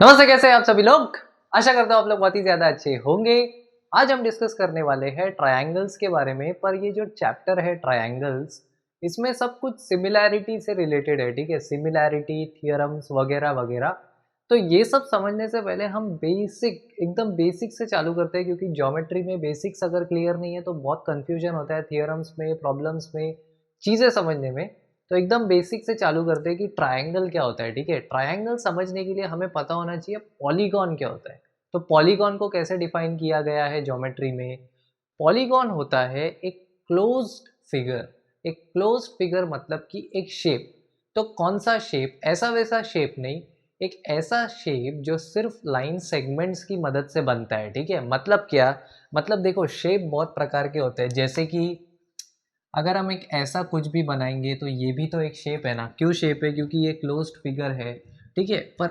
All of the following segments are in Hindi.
नमस्ते, कैसे हैं आप सभी लोग। आशा करता हूँ आप लोग बहुत ही ज़्यादा अच्छे होंगे। आज हम डिस्कस करने वाले हैं ट्रायंगल्स के बारे में, पर ये जो चैप्टर है ट्रायंगल्स, इसमें सब कुछ सिमिलैरिटी से रिलेटेड है, ठीक है। सिमिलैरिटी, थियरम्स वगैरह वगैरह। तो ये सब समझने से पहले हम एकदम बेसिक से चालू करते हैं, क्योंकि ज्योमेट्री में बेसिक्स अगर क्लियर नहीं है तो बहुत कन्फ्यूजन होता है थियरम्स में, प्रॉब्लम्स में, चीज़ें समझने में। तो एकदम बेसिक से चालू करते हैं कि ट्रायंगल क्या होता है, ठीक है। ट्रायंगल समझने के लिए हमें पता होना चाहिए पॉलीगॉन क्या होता है। तो पॉलीगॉन को कैसे डिफाइन किया गया है ज्योमेट्री में। पॉलीगॉन होता है एक क्लोज्ड फिगर। एक क्लोज्ड फिगर मतलब कि एक शेप। तो कौन सा शेप? ऐसा वैसा शेप नहीं, एक ऐसा शेप जो सिर्फ लाइन सेगमेंट्स की मदद से बनता है, ठीक है। मतलब क्या? मतलब देखो, शेप बहुत प्रकार के होते हैं। जैसे कि अगर हम एक ऐसा कुछ भी बनाएंगे तो ये भी तो एक शेप है ना। क्यों शेप है? क्योंकि ये क्लोज्ड फिगर है, ठीक है। पर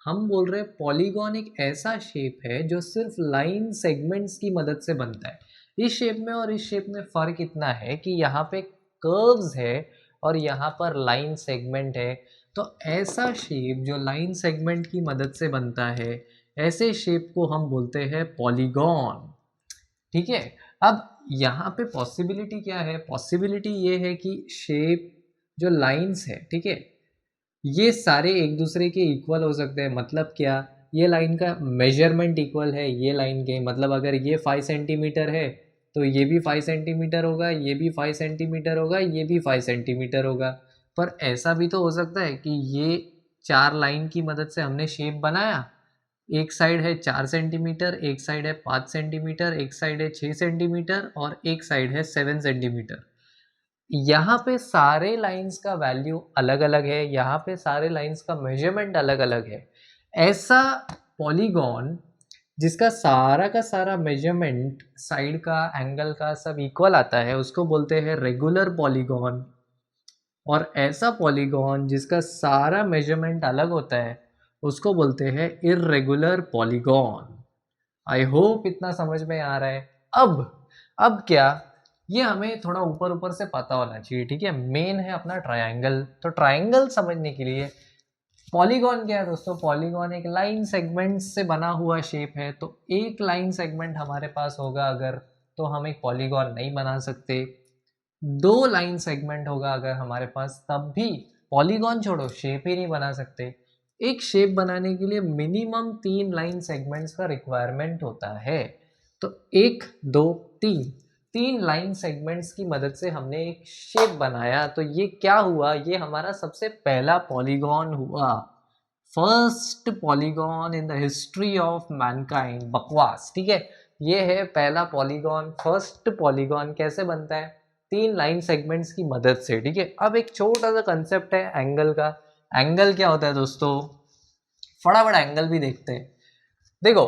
हम बोल रहे हैं पॉलीगॉन एक ऐसा शेप है जो सिर्फ लाइन सेगमेंट्स की मदद से बनता है। इस शेप में और इस शेप में फ़र्क इतना है कि यहाँ पे कर्व्स है और यहाँ पर लाइन सेगमेंट है। तो ऐसा शेप जो लाइन सेगमेंट की मदद से बनता है, ऐसे शेप को हम बोलते हैं पॉलीगॉन, ठीक है। अब यहाँ पे पॉसिबिलिटी क्या है? पॉसिबिलिटी ये है कि शेप जो लाइंस है, ठीक है, ये सारे एक दूसरे के इक्वल हो सकते हैं। मतलब क्या? ये लाइन का मेजरमेंट इक्वल है ये लाइन के, मतलब अगर ये 5 सेंटीमीटर है तो ये भी 5 सेंटीमीटर होगा, ये भी 5 सेंटीमीटर होगा, ये भी 5 सेंटीमीटर होगा। पर ऐसा भी तो हो सकता है कि ये चार लाइन की मदद से हमने शेप बनाया, एक साइड है 4 सेंटीमीटर, एक साइड है 5 सेंटीमीटर, एक साइड है 6 सेंटीमीटर और एक साइड है 7 सेंटीमीटर। यहाँ पे सारे लाइंस का वैल्यू अलग अलग है, यहाँ पे सारे लाइंस का मेजरमेंट अलग अलग है। ऐसा पॉलीगॉन जिसका सारा का सारा मेजरमेंट, साइड का, एंगल का सब इक्वल आता है, उसको बोलते हैं रेगुलर पॉलीगॉन। और ऐसा पॉलीगॉन जिसका सारा मेजरमेंट अलग होता है, उसको बोलते हैं इर्रेगुलर पॉलीगॉन। आई होप इतना समझ में आ रहा है। अब क्या, ये हमें थोड़ा ऊपर ऊपर से पता होना चाहिए, ठीक है। मेन है अपना ट्रायंगल। तो ट्रायंगल समझने के लिए पॉलीगॉन क्या है दोस्तों? पॉलीगॉन एक लाइन सेगमेंट से बना हुआ शेप है। तो एक लाइन सेगमेंट हमारे पास होगा अगर, तो हम एक पॉलीगॉन नहीं बना सकते। दो लाइन सेगमेंट होगा अगर हमारे पास, तब भी पॉलीगॉन छोड़ो, शेप ही नहीं बना सकते। एक शेप बनाने के लिए मिनिमम 3 लाइन सेगमेंट्स का रिक्वायरमेंट होता है। तो एक, दो, तीन, 3 लाइन सेगमेंट्स की मदद से हमने एक शेप बनाया। तो ये क्या हुआ? ये हमारा सबसे पहला पॉलीगॉन हुआ। First polygon in the history of Mankind. बकवास, ठीक है। ये है पहला पॉलीगॉन, फर्स्ट पॉलीगॉन। कैसे बनता है? 3 लाइन सेगमेंट्स की मदद से, ठीक है। अब एक छोटा सा कंसेप्ट है एंगल का। एंगल क्या होता है दोस्तों? फटाफट एंगल भी देखते हैं। देखो,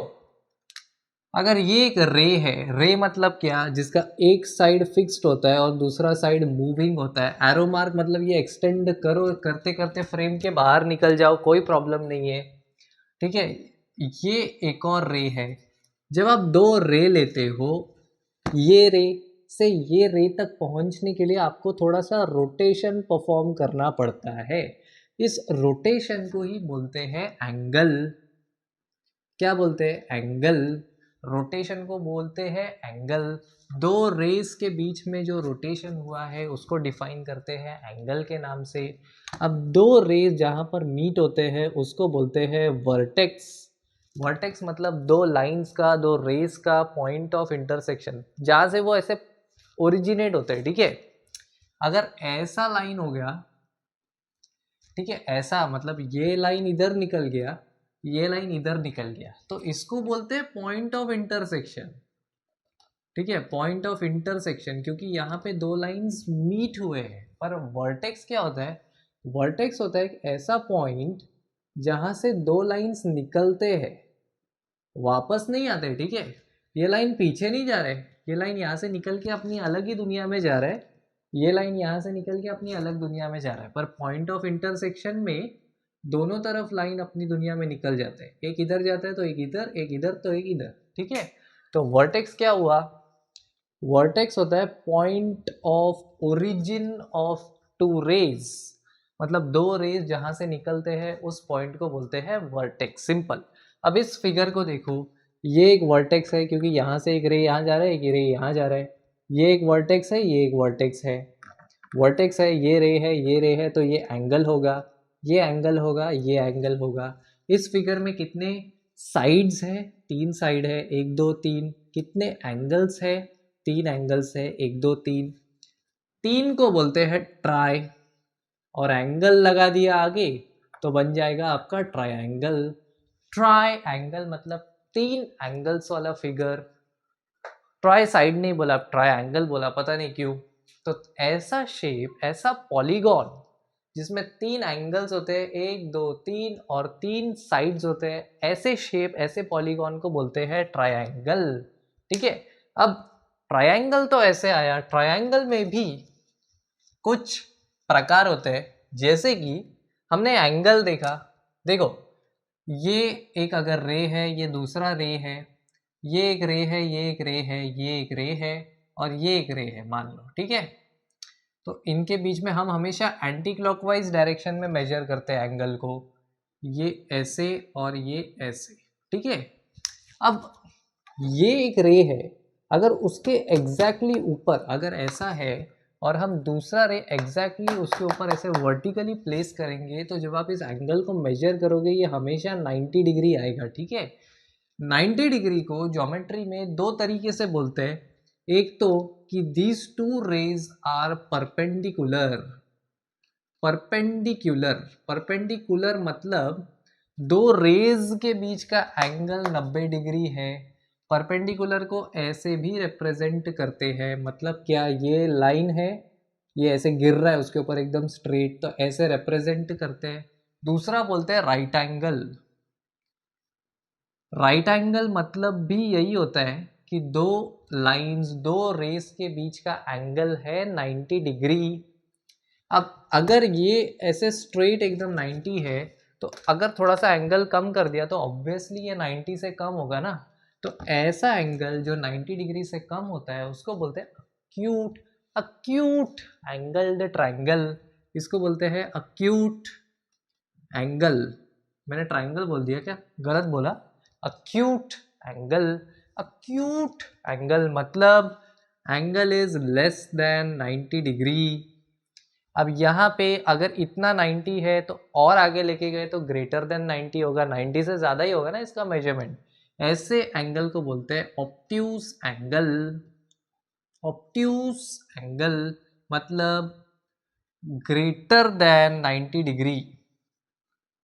अगर ये एक रे है, रे मतलब क्या? जिसका एक साइड फिक्स्ड होता है और दूसरा साइड मूविंग होता है। एरो मार्क मतलब ये एक्सटेंड करो, करते करते फ्रेम के बाहर निकल जाओ, कोई प्रॉब्लम नहीं है, ठीक है। ये एक और रे है। जब आप दो रे लेते हो, ये रे से ये रे तक पहुंचने के लिए आपको थोड़ा सा रोटेशन परफॉर्म करना पड़ता है। इस रोटेशन को ही बोलते हैं एंगल। क्या बोलते हैं? एंगल। रोटेशन को बोलते हैं एंगल। दो रेस के बीच में जो रोटेशन हुआ है उसको डिफाइन करते हैं एंगल के नाम से। अब दो रेस जहाँ पर मीट होते हैं उसको बोलते हैं वर्टेक्स। वर्टेक्स मतलब दो लाइंस का, दो रेस का पॉइंट ऑफ इंटरसेक्शन, जहाँ से वो ऐसे ओरिजिनेट होते हैं, ठीक है। अगर ऐसा लाइन हो गया, ठीक है, ऐसा मतलब ये लाइन इधर निकल गया, ये लाइन इधर निकल गया, तो इसको बोलते हैं पॉइंट ऑफ इंटरसेक्शन, ठीक है। पॉइंट ऑफ इंटरसेक्शन, क्योंकि यहाँ पे दो लाइंस मीट हुए हैं। पर वर्टेक्स क्या होता है? वर्टेक्स होता है एक ऐसा पॉइंट जहाँ से दो लाइंस निकलते हैं, वापस नहीं आते, ठीक है। ये लाइन पीछे नहीं जा रहे, ये लाइन यहाँ से निकल के अपनी अलग ही दुनिया में जा रहा है, ये लाइन यहाँ से निकल के अपनी अलग दुनिया में जा रहा है। पर पॉइंट ऑफ इंटरसेक्शन में दोनों तरफ लाइन अपनी दुनिया में निकल जाते हैं। एक इधर जाता है तो एक इधर, एक इधर तो एक इधर, ठीक है। तो वर्टेक्स क्या हुआ? वर्टेक्स होता है point of origin of two rays. मतलब दो रेज जहाँ से निकलते हैं उस पॉइंट को बोलते हैं वर्टेक्स। सिंपल। अब इस फिगर को देखो, ये एक वर्टेक्स है क्योंकि यहाँ से एक रे यहाँ जा रहा है, एक रे यहाँ जा रहा है। ये एक वर्टेक्स है, ये एक वर्टेक्स है। वर्टेक्स है, ये रे है, ये रे है, तो ये एंगल होगा, ये एंगल होगा, ये एंगल होगा। इस फिगर में कितने साइड्स हैं? तीन साइड है, एक दो तीन। कितने एंगल्स है? तीन एंगल्स है, एक दो तीन। तीन को बोलते हैं ट्राई, और एंगल लगा दिया आगे तो बन जाएगा आपका ट्रायंगल। ट्राई एंगल मतलब तीन एंगल्स वाला फिगर। ट्राई साइड नहीं बोला, ट्रायंगल बोला, पता नहीं क्यों। तो ऐसा शेप, ऐसा पॉलीगॉन जिसमें तीन एंगल्स होते हैं, एक दो तीन, और तीन साइड्स होते हैं, ऐसे शेप, ऐसे पॉलीगॉन को बोलते हैं ट्रायंगल। ठीक है। अब ट्रायंगल तो ऐसे आया, ट्रायंगल में भी कुछ प्रकार होते हैं, जैसे कि हमने एंगल देखा। देखो, ये एक अगर रे है, ये दूसरा रे है, ये एक रे है, ये एक रे है, ये एक रे है, और ये एक रे है, मान लो। ठीक है। तो इनके बीच में हम हमेशा एंटी क्लॉकवाइज डायरेक्शन में मेजर करते हैं एंगल को। ये ऐसे और ये ऐसे। ठीक है। अब ये एक रे है, अगर उसके एग्जैक्टली ऊपर अगर ऐसा है और हम दूसरा रे एग्जैक्टली उसके ऊपर ऐसे वर्टिकली प्लेस करेंगे, तो जब आप इस एंगल को मेजर करोगे ये हमेशा 90 डिग्री आएगा। ठीक है। 90 डिग्री को ज्योमेट्री में दो तरीके से बोलते हैं। एक तो कि these two rays are perpendicular. Perpendicular, perpendicular मतलब दो रेज के बीच का एंगल 90 डिग्री है। परपेंडिकुलर को ऐसे भी रिप्रेजेंट करते हैं, मतलब क्या, ये लाइन है, ये ऐसे गिर रहा है उसके ऊपर एकदम स्ट्रेट, तो ऐसे रिप्रेजेंट करते हैं। दूसरा बोलते हैं राइट एंगल। राइट एंगल मतलब भी यही होता है कि दो लाइंस, दो रेस के बीच का एंगल है 90 डिग्री। अब अगर ये ऐसे स्ट्रेट एकदम 90 है, तो अगर थोड़ा सा एंगल कम कर दिया तो ऑब्वियसली ये 90 से कम होगा ना। तो ऐसा एंगल जो 90 डिग्री से कम होता है उसको बोलते हैं अक्यूट। अक्यूट एंगल्ड ट्रायंगल, इसको बोलते हैं अक्यूट एंगल। मैंने ट्रायंगल बोल दिया क्या? गलत बोला। Acute angle. अक्यूट एंगल मतलब angle is less than 90 degree. अब यहाँ पे अगर इतना 90 है तो और आगे लेके गए तो ग्रेटर देन 90 होगा, 90 से ज़्यादा ही होगा ना इसका मेजरमेंट। ऐसे एंगल को बोलते हैं ऑब्ट्यूज एंगल। ऑब्ट्यूज एंगल मतलब greater than 90 degree.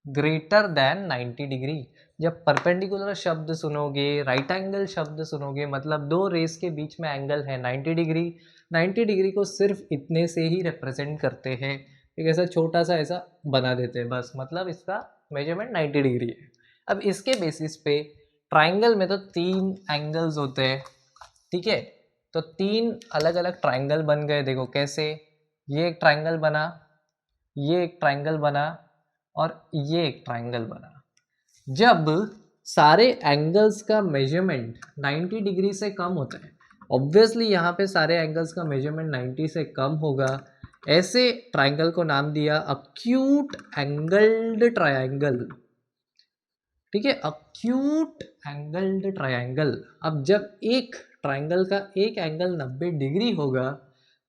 Greater than 90 degree. जब परपेंडिकुलर शब्द सुनोगे, राइट एंगल शब्द सुनोगे, मतलब दो रेस के बीच में एंगल है 90 डिग्री। 90 डिग्री को सिर्फ इतने से ही रिप्रेजेंट करते हैं, एक ऐसा छोटा सा ऐसा बना देते हैं बस, मतलब इसका मेजरमेंट 90 डिग्री है। अब इसके बेसिस पे ट्राइंगल में तो तीन एंगल्स होते हैं। ठीक है। तो तीन अलग अलग ट्राइंगल बन गए। देखो कैसे, ये एक ट्राइंगल बना, ये एक ट्राइंगल बना, और ये एक ट्राइंगल बना। जब सारे एंगल्स का मेजरमेंट 90 डिग्री से कम होता है, ऑब्वियसली यहाँ पे सारे एंगल्स का मेजरमेंट 90 से कम होगा। ऐसे ट्राइंगल को नाम दिया अक्यूट एंगल्ड ट्रायंगल। ठीक है, अक्यूट एंगल्ड ट्रायंगल। अब जब एक ट्राइंगल का एक एंगल 90 डिग्री होगा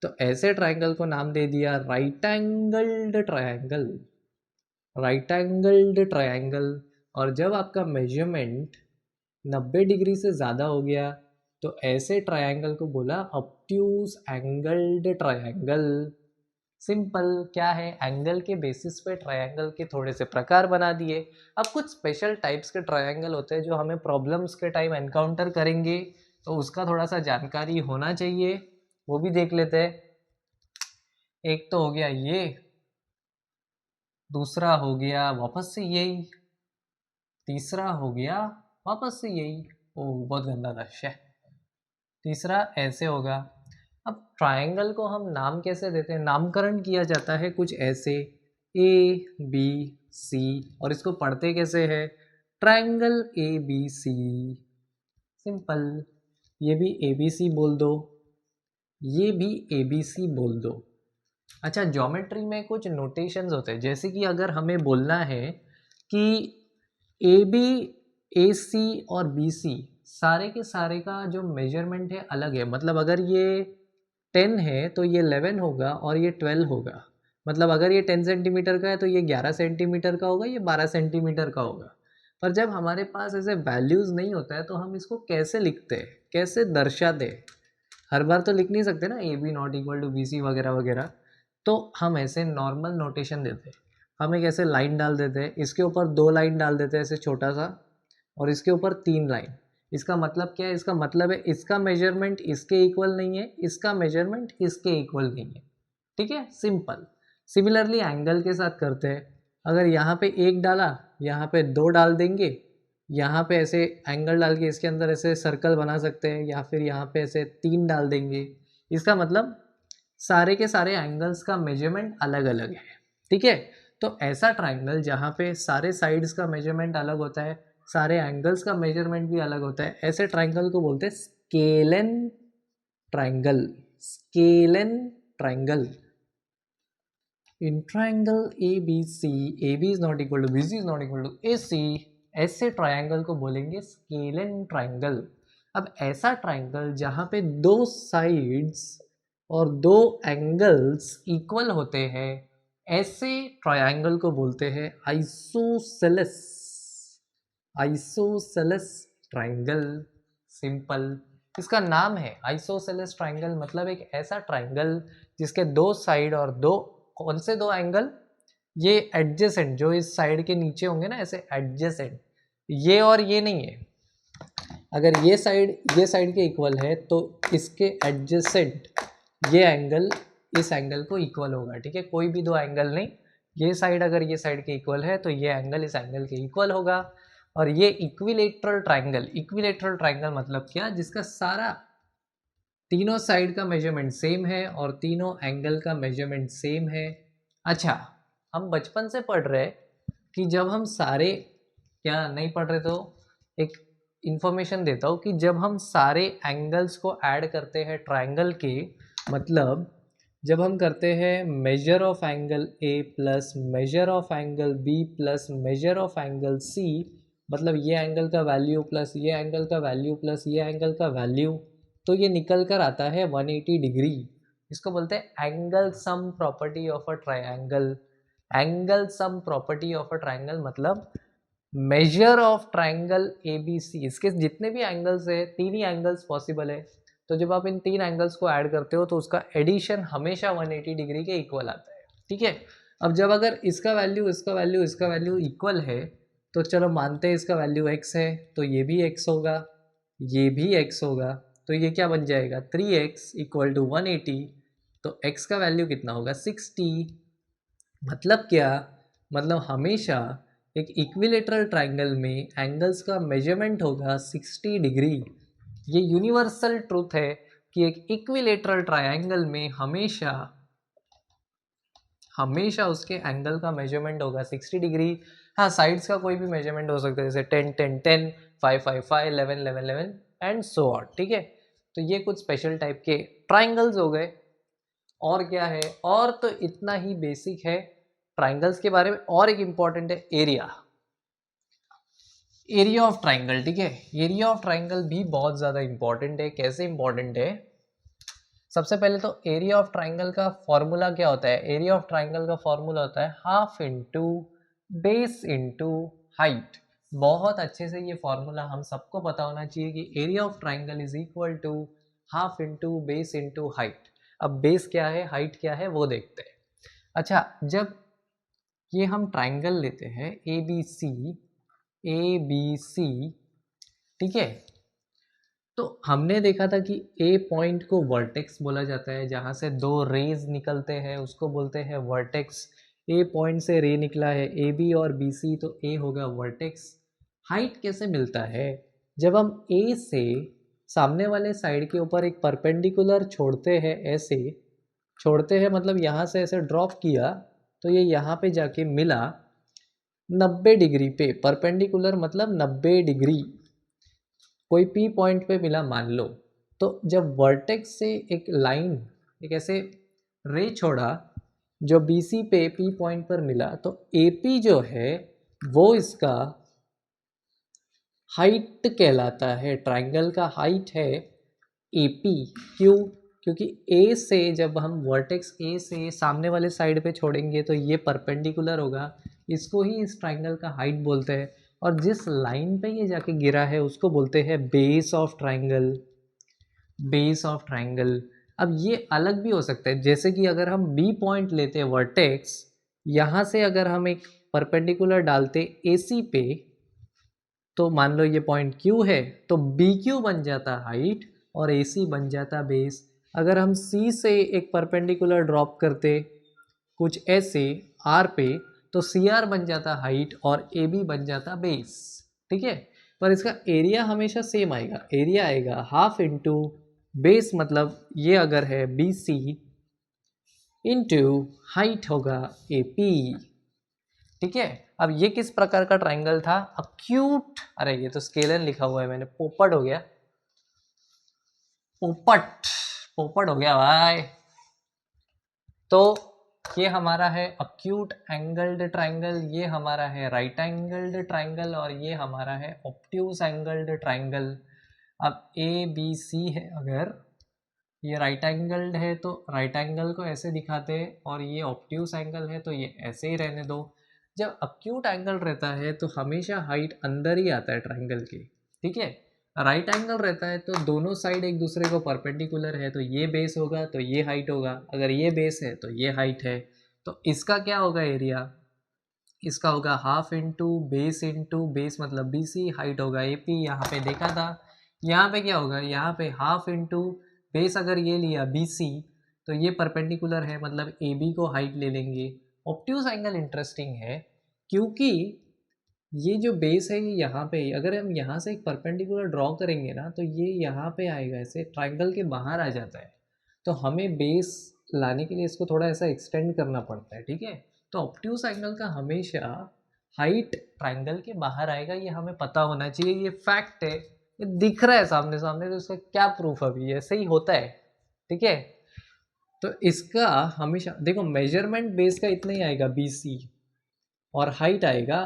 तो ऐसे ट्राइंगल को नाम दे दिया right angled triangle. Right angled triangle. और जब आपका मेजरमेंट 90 डिग्री से ज़्यादा हो गया तो ऐसे ट्रायंगल को बोला ऑब्ट्यूज एंगल्ड ट्रायंगल। सिंपल। क्या है, एंगल के बेसिस पे ट्रायंगल के थोड़े से प्रकार बना दिए। अब कुछ स्पेशल टाइप्स के ट्रायंगल होते हैं जो हमें प्रॉब्लम्स के टाइम एनकाउंटर करेंगे, तो उसका थोड़ा सा जानकारी होना चाहिए, वो भी देख लेते हैं। एक तो हो गया ये, दूसरा हो गया वापस से यही, तीसरा हो गया वापस से यही। ओ बहुत गंदा था शे। तीसरा ऐसे होगा। अब ट्रायंगल को हम नाम कैसे देते हैं? नामकरण किया जाता है कुछ ऐसे, ए बी सी, और इसको पढ़ते कैसे है? Triangle A B C. Simple. ये भी ए बी सी बोल दो, ये भी ए बी सी बोल दो। अच्छा, ज्योमेट्री में कुछ नोटेशंस होते हैं, जैसे कि अगर हमें बोलना है कि ए बी, ए सी और बी सी सारे के सारे का जो मेजरमेंट है अलग है। मतलब अगर ये 10 है तो ये 11 होगा और ये 12 होगा। मतलब अगर ये 10 सेंटीमीटर का है तो ये 11 सेंटीमीटर का होगा, ये 12 सेंटीमीटर का होगा। पर जब हमारे पास ऐसे वैल्यूज़ नहीं होता है तो हम इसको कैसे लिखते हैं, कैसे दर्शाते हैं? हर बार तो लिख नहीं सकते ना, A B not equal to B C वगैरह वगैरह। तो हम ऐसे नॉर्मल नोटेशन देते हैं। हम एक ऐसे लाइन डाल देते हैं, इसके ऊपर 2 लाइन डाल देते हैं ऐसे छोटा सा, और इसके ऊपर 3 लाइन। इसका मतलब क्या है? इसका मतलब है इसका मेजरमेंट इसके इक्वल नहीं है, इसका मेजरमेंट इसके इक्वल नहीं है। ठीक है, सिंपल। सिमिलरली एंगल के साथ करते हैं। अगर यहाँ पे 1 डाला, यहाँ पे 2 डाल देंगे, यहाँ पे ऐसे एंगल डाल के इसके अंदर ऐसे सर्कल बना सकते हैं, या फिर यहाँ पे ऐसे 3 डाल देंगे। इसका मतलब सारे के सारे एंगल्स का मेजरमेंट अलग अलग है। ठीक है, तो ऐसा ट्राइंगल जहाँ पे सारे साइड्स का मेजरमेंट अलग होता है, सारे एंगल्स का मेजरमेंट भी अलग होता है, ऐसे ट्राइंगल को बोलते हैं scalene triangle. Scalene triangle. In triangle A B C, A B is not equal to B C is not equal to A C, ऐसे ट्राइंगल को बोलेंगे स्केलन ट्राइंगल। अब ऐसा ट्राइंगल जहाँ पे 2 साइड्स और 2 एंगल्स इक्वल होते हैं, ऐसे ट्रायंगल को बोलते हैं आइसोसेलेस। Isosceles triangle, simple. इसका नाम है आइसोसेलेस ट्रायंगल। मतलब एक ऐसा ट्रायंगल जिसके 2 साइड और 2, कौन से 2 एंगल? ये एडजेसेंट, जो इस साइड के नीचे होंगे ना ऐसे एडजेसेंट, ये और ये नहीं है। अगर ये साइड के इक्वल है तो इसके एडजेसेंट ये एंगल इस एंगल को इक्वल होगा। ठीक है, कोई भी 2 एंगल नहीं, ये साइड अगर ये साइड के इक्वल है तो ये एंगल इस एंगल के इक्वल होगा। और ये इक्विलेटरल ट्राइंगल, इक्विलेटरल ट्राइंगल मतलब क्या? जिसका सारा तीनों साइड का मेजरमेंट सेम है और तीनों एंगल का मेजरमेंट सेम है। अच्छा, हम बचपन से पढ़ रहे कि जब हम सारे, क्या नहीं पढ़ रहे तो एक इंफॉर्मेशन देता हूँ कि जब हम सारे एंगल्स को ऐड करते हैं ट्राइंगल के, मतलब जब हम करते हैं measure of angle A plus measure of angle B plus measure of angle C, मतलब ये एंगल का वैल्यू प्लस ये एंगल का वैल्यू प्लस ये एंगल का वैल्यू, तो ये निकल कर आता है 180 डिग्री। इसको बोलते हैं angle sum property of a triangle. Angle sum property of a triangle मतलब measure of triangle A B C, इसके जितने भी एंगल्स है, 3 ही एंगल्स पॉसिबल है। तो जब आप इन 3 एंगल्स को ऐड करते हो तो उसका एडिशन हमेशा 180 डिग्री के इक्वल आता है। ठीक है, अब जब अगर इसका वैल्यू इसका वैल्यू इसका वैल्यू इक्वल है, तो चलो मानते हैं इसका वैल्यू x है, तो ये भी x होगा, ये भी x होगा, तो ये क्या बन जाएगा 3x इक्वल टू 180। तो x का वैल्यू कितना होगा 60। मतलब क्या? मतलब हमेशा एक इक्विलेटरल ट्राइंगल में एंगल्स का मेजरमेंट होगा 60 डिग्री। ये यूनिवर्सल ट्रूथ है कि एक इक्विलेटरल ट्राइंगल में हमेशा हमेशा उसके एंगल का मेजरमेंट होगा 60 डिग्री। हाँ, साइड्स का कोई भी मेजरमेंट हो सकता है, जैसे 10 10 10, 5 5 5, 11 11 11 एंड सो ऑन। ठीक है, तो ये कुछ स्पेशल टाइप के ट्राइंगल्स हो गए। और क्या है? और तो इतना ही बेसिक है ट्राइंगल्स के बारे में। और एक इम्पॉर्टेंट है एरिया, एरिया ऑफ ट्राइंगल। ठीक है, एरिया ऑफ ट्राइंगल भी बहुत ज़्यादा इंपॉर्टेंट है। कैसे इंपॉर्टेंट है? सबसे पहले तो एरिया ऑफ ट्राइंगल का फॉर्मूला क्या होता है? एरिया ऑफ ट्राइंगल का फॉर्मूला होता है half into base into height. बहुत अच्छे से ये फॉर्मूला हम सबको पता होना चाहिए कि area of triangle is equal to half into base into height. अब बेस क्या है, हाइट क्या है, वो देखते हैं। अच्छा, जब ये हम ट्राइंगल लेते हैं ए बी सी, ए बी सी, ठीक है, तो हमने देखा था कि ए पॉइंट को वर्टेक्स बोला जाता है, जहाँ से 2 रेज निकलते हैं उसको बोलते हैं वर्टेक्स। ए पॉइंट से रे निकला है ए बी और बी सी, तो ए होगा वर्टेक्स। हाइट कैसे मिलता है? जब हम ए से सामने वाले साइड के ऊपर एक परपेंडिकुलर छोड़ते हैं, ऐसे छोड़ते हैं मतलब यहाँ से ऐसे ड्रॉप किया, तो ये यहाँ पे जाके मिला 90 डिग्री पे। परपेंडिकुलर मतलब 90 डिग्री, कोई पी पॉइंट पे मिला मान लो। तो जब वर्टेक्स से एक लाइन, एक ऐसे रे छोड़ा, जो BC पे P पॉइंट पर मिला, तो AP जो है वो इसका हाइट कहलाता है। ट्राइंगल का हाइट है AP। क्यों? क्योंकि A से जब हम वर्टेक्स A से सामने वाले साइड पे छोड़ेंगे तो ये परपेंडिकुलर होगा, इसको ही इस ट्राइंगल का हाइट बोलते हैं। और जिस लाइन पे ये जाके गिरा है उसको बोलते हैं base of triangle. Base of triangle. अब ये अलग भी हो सकता है, जैसे कि अगर हम B पॉइंट लेते हैं वर्टेक्स, यहाँ से अगर हम एक परपेंडिकुलर डालते AC पे, तो मान लो ये पॉइंट Q है, तो BQ बन जाता हाइट और AC बन जाता बेस। अगर हम C से एक परपेंडिकुलर ड्रॉप करते कुछ ऐसे R पे, तो CR बन जाता हाइट और AB बन जाता बेस। ठीक है, पर इसका एरिया हमेशा सेम आएगा। एरिया आएगा हाफ इंटू बेस, मतलब ये अगर है BC इंटू हाइट होगा AP। ठीक है, अब ये किस प्रकार का ट्राइंगल था? अक्यूट, अरे ये तो स्केलर लिखा हुआ है मैंने, पोपट हो गया, पोपट, पोपट हो गया भाई। तो ये हमारा है अक्यूट एंगल्ड ट्राइंगल, ये हमारा है राइट एंगल्ड ट्राइंगल, और ये हमारा है ऑब्ट्यूज एंगल्ड ट्राइंगल। अब ABC है, अगर ये राइट एंगल्ड है तो राइट एंगल को ऐसे दिखाते हैं, और ये ऑब्ट्यूज एंगल है तो ये ऐसे ही रहने दो। जब अक्यूट एंगल रहता है तो हमेशा हाइट अंदर ही आता है ट्राइंगल के। ठीक है, राइट एंगल रहता है तो दोनों साइड एक दूसरे को परपेंडिकुलर है, तो ये बेस होगा तो ये हाइट होगा, अगर ये बेस है तो ये हाइट है। तो इसका क्या होगा एरिया? इसका होगा हाफ इंटू बेस मतलब BC, हाइट होगा AP। यहाँ पे देखा था, यहाँ पे क्या होगा, यहाँ पे हाफ इंटू बेस, अगर ये लिया BC तो ये परपेंडिकुलर है मतलब AB को हाइट ले लेंगे। ऑब्ट्यूज एंगल इंटरेस्टिंग है क्योंकि ये जो बेस है ये यहाँ पे, अगर हम यहाँ से एक परपेंडिकुलर ड्रॉ करेंगे ना तो ये यहाँ पे आएगा, ऐसे ट्राइंगल के बाहर आ जाता है। तो हमें बेस लाने के लिए इसको थोड़ा ऐसा एक्सटेंड करना पड़ता है। ठीक है, तो ऑब्ट्यूज एंगल का हमेशा हाइट ट्राइंगल के बाहर आएगा, ये हमें पता होना चाहिए, ये फैक्ट है, ये दिख रहा है सामने सामने, तो इसका क्या प्रूफ? अभी ऐसे ही होता है। ठीक है, तो इसका हमेशा देखो, मेजरमेंट बेस का इतना ही आएगा BC, और हाइट आएगा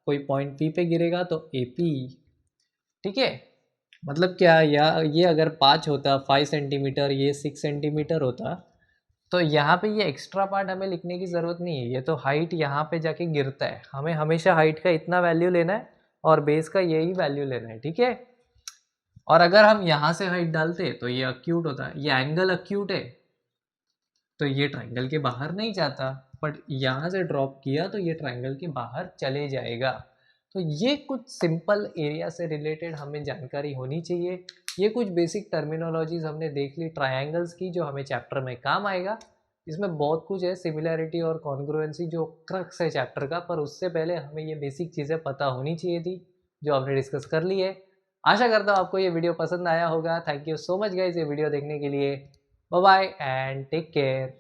कोई पॉइंट P पे गिरेगा तो AP। ठीक है, मतलब क्या, या ये अगर 5 होता 5 सेंटीमीटर, ये 6 सेंटीमीटर होता, तो यहाँ पे ये एक्स्ट्रा पार्ट हमें लिखने की ज़रूरत नहीं है, ये तो हाइट यहाँ पे जाके गिरता है। हमें हमेशा हाइट का इतना वैल्यू लेना है और बेस का यही वैल्यू लेना है। ठीक है, और अगर हम यहाँ से हाइट डालते तो ये अक्यूट होता, ये एंगल अक्यूट है तो ये ट्राइंगल के बाहर नहीं जाता, बट यहाँ से ड्रॉप किया तो ये ट्राइंगल के बाहर चले जाएगा। तो ये कुछ सिंपल एरिया से रिलेटेड हमें जानकारी होनी चाहिए। ये कुछ बेसिक टर्मिनोलॉजीज हमने देख ली ट्रायंगल्स की, जो हमें चैप्टर में काम आएगा। इसमें बहुत कुछ है, सिमिलैरिटी और कॉन्ग्रुएंसी जो क्रक्स है चैप्टर का, पर उससे पहले हमें ये बेसिक चीज़ें पता होनी चाहिए थी जो हमने डिस्कस कर ली है। आशा करता हूँ आपको ये वीडियो पसंद आया होगा। Thank you so much guys ये वीडियो देखने के लिए। Bye bye and take care.